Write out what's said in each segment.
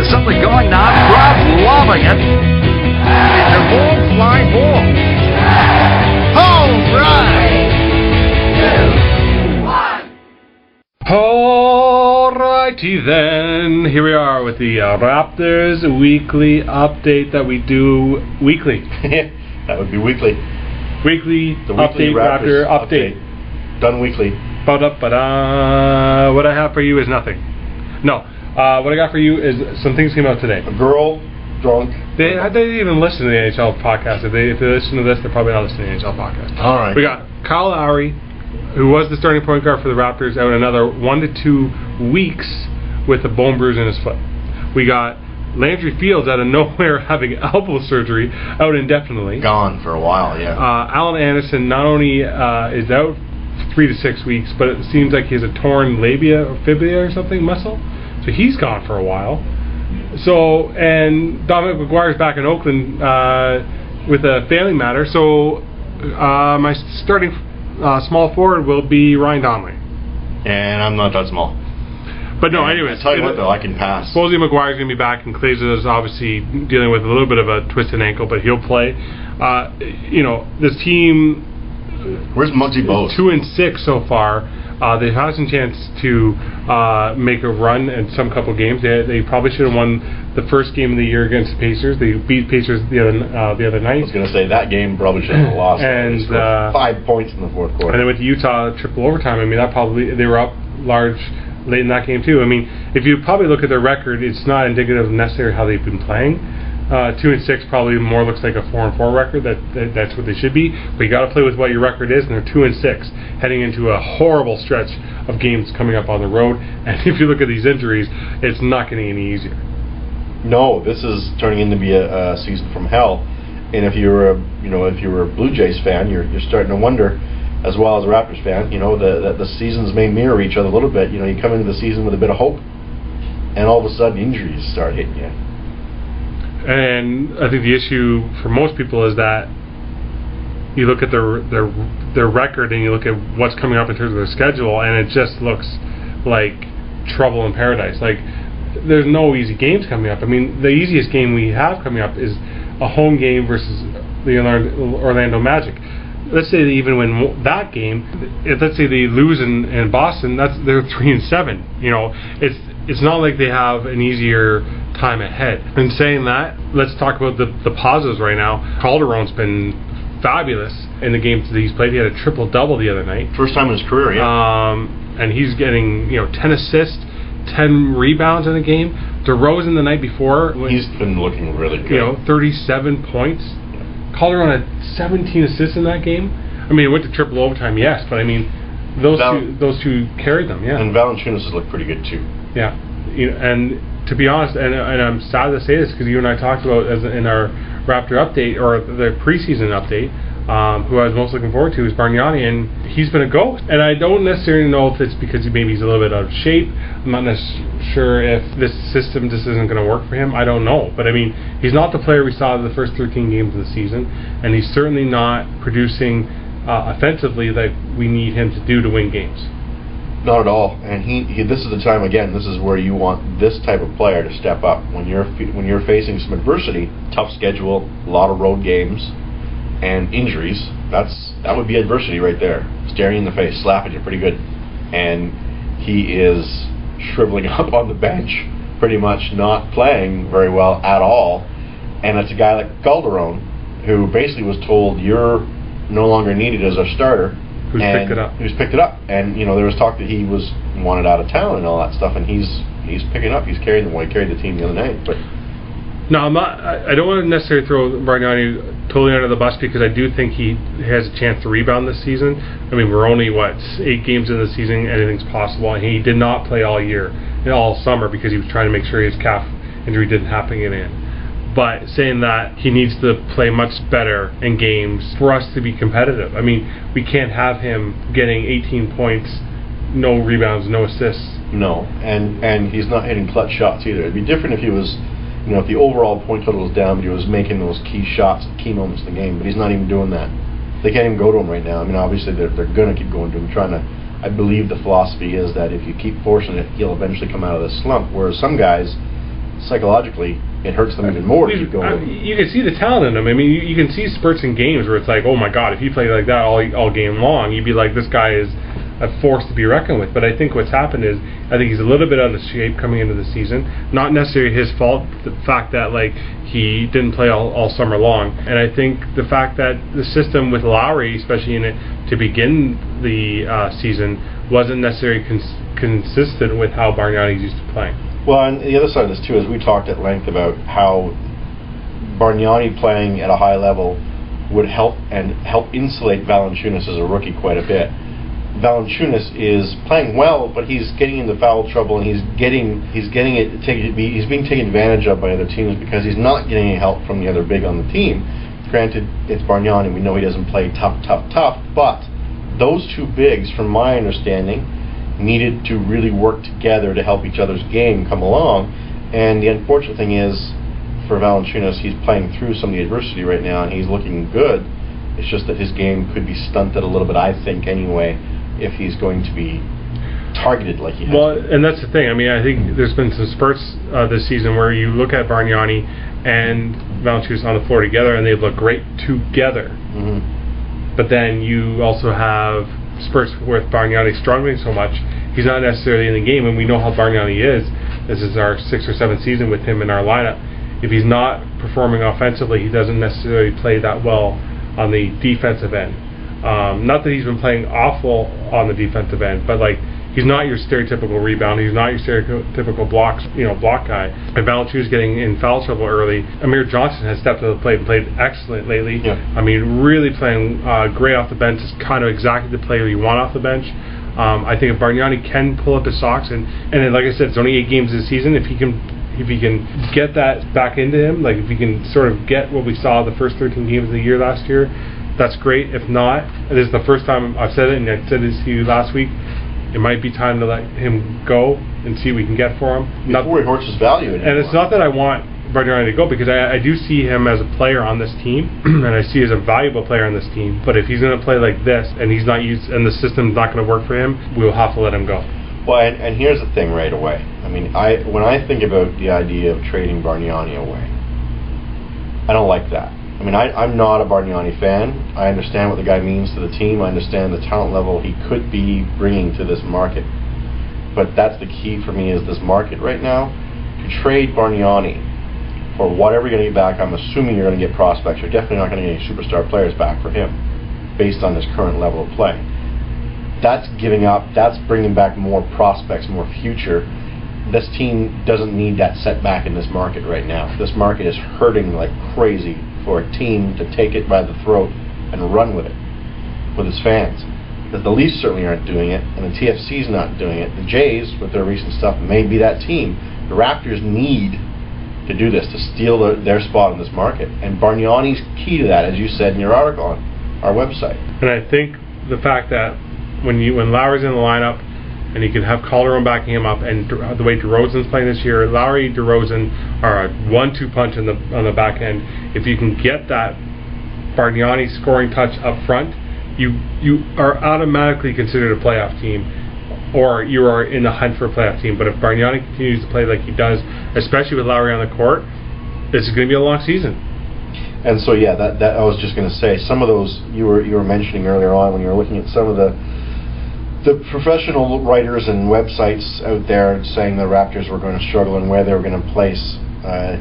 There's something going on. Crowd loving it. It's a ball, fly ball. Home run! 2, 1. Alrighty then. Here we are with the Raptors weekly update that we do weekly. That would be weekly. Weekly The weekly update, Raptor update. Done weekly. Ba-da-ba-da. What I have for you is nothing. No. What I got for you is some things came out today. A girl drunk. They didn't even listen to the NHL podcast. If they listen to this, they're probably not listening to the NHL podcast. All right. We got Kyle Lowry, who was the starting point guard for the Raptors, out another 1 to 2 weeks with a bone bruise in his foot. We got Landry Fields out of nowhere having elbow surgery, out indefinitely. Gone for a while, yeah. Alan Anderson not only is out 3 to 6 weeks, but it seems like he has a torn labia or fibula or something, muscle. So he's gone for a while. So, and Dominic McGuire's back in Oakland with a family matter. So my starting small forward will be Ryan Donnelly. And I'm not that small. But no, anyways. I tell you what, though, I can pass. Supposedly McGuire's going to be back, and Clazer is obviously dealing with a little bit of a twisted ankle, but he'll play. This team. Where's Muggsy Bogues? 2-6 so far. They've had some chance to make a run in some couple games. They probably should have won the first game of the year against the Pacers. They beat Pacers the other night. I was going to say that game probably should have lost. And they scored 5 points in the fourth quarter. And then with Utah triple overtime, I mean that probably they were up large late in that game too. I mean, if you probably look at their record, it's not indicative of necessarily how they've been playing. 2-6 probably more looks like a 4-4 record. That's what they should be. But you got to play with what your record is, and they're 2-6, heading into a horrible stretch of games coming up on the road. And if you look at these injuries, it's not getting any easier. No, this is turning into be a season from hell. And if you're a Blue Jays fan, you're starting to wonder, as well as a Raptors fan, that the seasons may mirror each other a little bit. You come into the season with a bit of hope, and all of a sudden injuries start hitting you. And I think the issue for most people is that you look at their record and you look at what's coming up in terms of their schedule, and it just looks like trouble in paradise. Like, there's no easy games coming up. I mean, the easiest game we have coming up is a home game versus the Orlando Magic. Let's say they even win that game. Let's say they lose in Boston. They're 3-7. It's not like they have an easier time ahead. In saying that, let's talk about the positives right now. Calderon's been fabulous in the games that he's played. He had a triple-double the other night. First time in his career, yeah. And he's getting 10 assists, 10 rebounds in a game. DeRozan the night before, he's been looking really good. 37 points. Calderon had 17 assists in that game. I mean, it went to triple overtime, yes, but I mean, those two carried them, yeah. And Valanciunas has looked pretty good too. Yeah, and to be honest, and I'm sad to say this because you and I talked about in our Raptor update or the preseason update, who I was most looking forward to is Bargnani, and he's been a ghost. And I don't necessarily know if it's because maybe he's a little bit out of shape. I'm not sure if this system just isn't going to work for him. I don't know, but I mean, he's not the player we saw the first 13 games of the season, and he's certainly not producing offensively like we need him to do to win games. Not at all. And this is the time again. This is where you want this type of player to step up when you're facing some adversity, tough schedule, a lot of road games, and injuries. That would be adversity right there, staring you in the face, slapping you pretty good. And he is shriveling up on the bench, pretty much not playing very well at all. And it's a guy like Calderon, who basically was told, you're no longer needed as our starter. Who's picked it up. Who's picked it up. And, there was talk that he was wanted out of town and all that stuff, and he's picking up. He's carrying he carried the team the other night. But no, I'm not. I don't want to necessarily throw Bargnani totally under the bus because I do think he has a chance to rebound this season. I mean, we're only, 8 games into the season, anything's possible, and he did not play all year, all summer, because he was trying to make sure his calf injury didn't happen again. But saying that, he needs to play much better in games for us to be competitive. I mean, we can't have him getting 18 points, no rebounds, no assists. No, and he's not hitting clutch shots either. It'd be different if he was, if the overall point total was down, but he was making those key shots, key moments in the game. But he's not even doing that. They can't even go to him right now. I mean, obviously they're going to keep going to him, I believe the philosophy is that if you keep forcing it, he'll eventually come out of this slump. Whereas some guys, psychologically, it hurts them even more to keep going. You can see the talent in him. I mean, you can see spurts in games where it's like, oh my God, if he played like that all game long, you'd be like, this guy is a force to be reckoned with. But I think what's happened is, I think he's a little bit out of shape coming into the season. Not necessarily his fault, the fact that like he didn't play all summer long. And I think the fact that the system with Lowry, especially in it to begin the season, wasn't necessarily consistent with how Bargnani's used to playing. Well, and the other side of this too is we talked at length about how Bargnani playing at a high level would help insulate Valanciunas as a rookie quite a bit. Valanciunas is playing well, but he's getting into foul trouble, and he's being taken advantage of by other teams because he's not getting any help from the other big on the team. Granted, it's Bargnani, we know he doesn't play tough, but those two bigs, from my understanding, needed to really work together to help each other's game come along. And the unfortunate thing is, for Valanciunas, he's playing through some of the adversity right now, and he's looking good. It's just that his game could be stunted a little bit, I think, anyway, if he's going to be targeted like he has. Well, and that's the thing. I mean, I think there's been some spurts this season where you look at Bargnani and Valanciunas on the floor together, and they look great together. Mm-hmm. But then you also have spurts with Bargnani struggling so much, he's not necessarily in the game, and we know how Bargnani is. This is our 6th or 7th season with him in our lineup. If he's not performing offensively, he doesn't necessarily play that well on the defensive end. Not that he's been playing awful on the defensive end, but like he's not your stereotypical rebounder. He's not your stereotypical block guy. And Valanciunas getting in foul trouble early. Amir Johnson has stepped to the plate and played excellent lately. Yeah. I mean, really playing great off the bench. Is kind of exactly the player you want off the bench. I think if Bargnani can pull up his socks, and then, like I said, it's only 8 games this season. If he can get that back into him, like if he can sort of get what we saw the first 13 games of the year last year, that's great. If not, this is the first time I've said it, and I said this to you last week, it might be time to let him go and see what we can get for him. Before he hurts his value anymore. And it's not that I want Bargnani to go, because I do see him as a player on this team, and I see as a valuable player on this team. But if he's going to play like this, and he's not used, and the system's not going to work for him, we'll have to let him go. Well, and here's the thing right away. I mean, when I think about the idea of trading Bargnani away, I don't like that. I mean, I'm not a Bargnani fan. I understand what the guy means to the team. I understand the talent level he could be bringing to this market. But that's the key for me, is this market right now. To trade Bargnani for whatever you're going to get back, I'm assuming you're going to get prospects. You're definitely not going to get any superstar players back for him, based on his current level of play. That's giving up. That's bringing back more prospects, more future. This team doesn't need that setback in this market right now. This market is hurting like crazy for a team to take it by the throat and run with it, with its fans. Because the Leafs certainly aren't doing it, and the TFC's not doing it. The Jays, with their recent stuff, may be that team. The Raptors need to do this, to steal their spot in this market. And Bargnani's key to that, as you said in your article on our website. And I think the fact that when Lowry's in the lineup, and you can have Calderon backing him up, and the way DeRozan's playing this year, Lowry, DeRozan are a 1-2 punch on the back end. If you can get that Bargnani scoring touch up front, you are automatically considered a playoff team, or you are in the hunt for a playoff team. But if Bargnani continues to play like he does, especially with Lowry on the court, this is going to be a long season. And so, yeah, that I was just going to say, some of those you were mentioning earlier on when you were looking at some of the professional writers and websites out there saying the Raptors were going to struggle and where they were going to place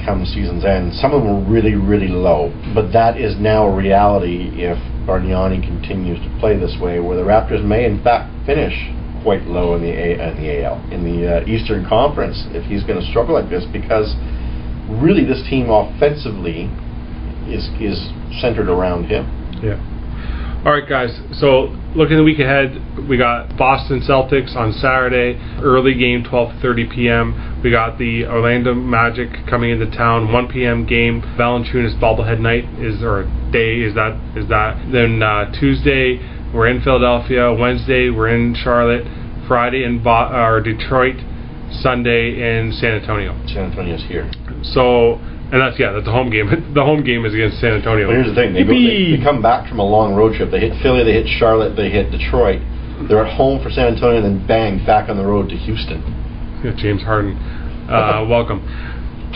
come the season's end. Some of them were really, really low. But that is now a reality if Bargnani continues to play this way, where the Raptors may, in fact, finish quite low in the Eastern Conference if he's going to struggle like this, because really this team offensively is centered around him. Yeah. All right, guys. So looking the week ahead, we got Boston Celtics on Saturday, early game, 12:30 p.m. We got the Orlando Magic coming into town, 1 p.m. game. Valanciunas bobblehead night is that. Then Tuesday we're in Philadelphia. Wednesday we're in Charlotte. Friday in Detroit. Sunday in San Antonio. San Antonio's here. So. And that's the home game. The home game is against San Antonio. But here's the thing: they come back from a long road trip. They hit Philly, they hit Charlotte, they hit Detroit. They're at home for San Antonio, and then bang, back on the road to Houston. Yeah, James Harden, welcome.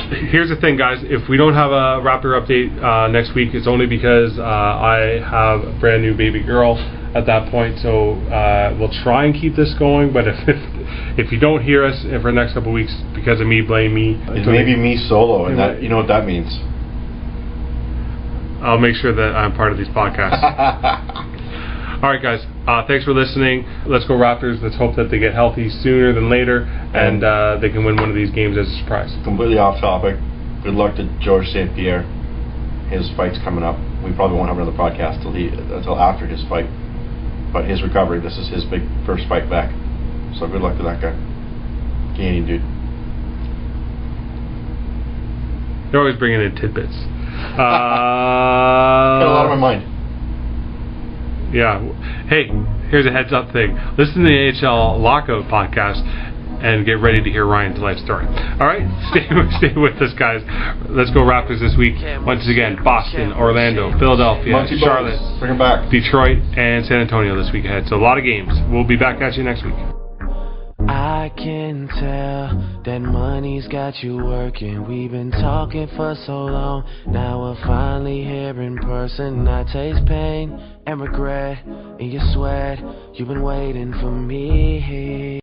Here's the thing, guys. If we don't have a Raptor update next week, it's only because I have a brand new baby girl at that point. So we'll try and keep this going. But if you don't hear us for the next couple of weeks because of me, blame me. It may be me solo, and that you know what that means. I'll make sure that I'm part of these podcasts. All right, guys. Thanks for listening. Let's go Raptors. Let's hope that they get healthy sooner than later, and they can win one of these games as a surprise. Completely off topic. Good luck to George St. Pierre. His fight's coming up. We probably won't have another podcast until after his fight. But his recovery, this is his big first fight back. So good luck to that guy. Canadian dude. They're always bringing in tidbits. Got a lot on my mind. Yeah. Hey, here's a heads up thing. Listen to the AHL Lockout podcast and get ready to hear Ryan's life story. All right? Stay with us, guys. Let's go Raptors this week. Once again, Boston, Orlando, Philadelphia, Charlotte, bring him back. Detroit, and San Antonio this week ahead. So a lot of games. We'll be back at you next week. I can tell that money's got you working. We've been talking for so long. Now we're finally here in person. I taste pain and regret in your sweat. You've been waiting for me.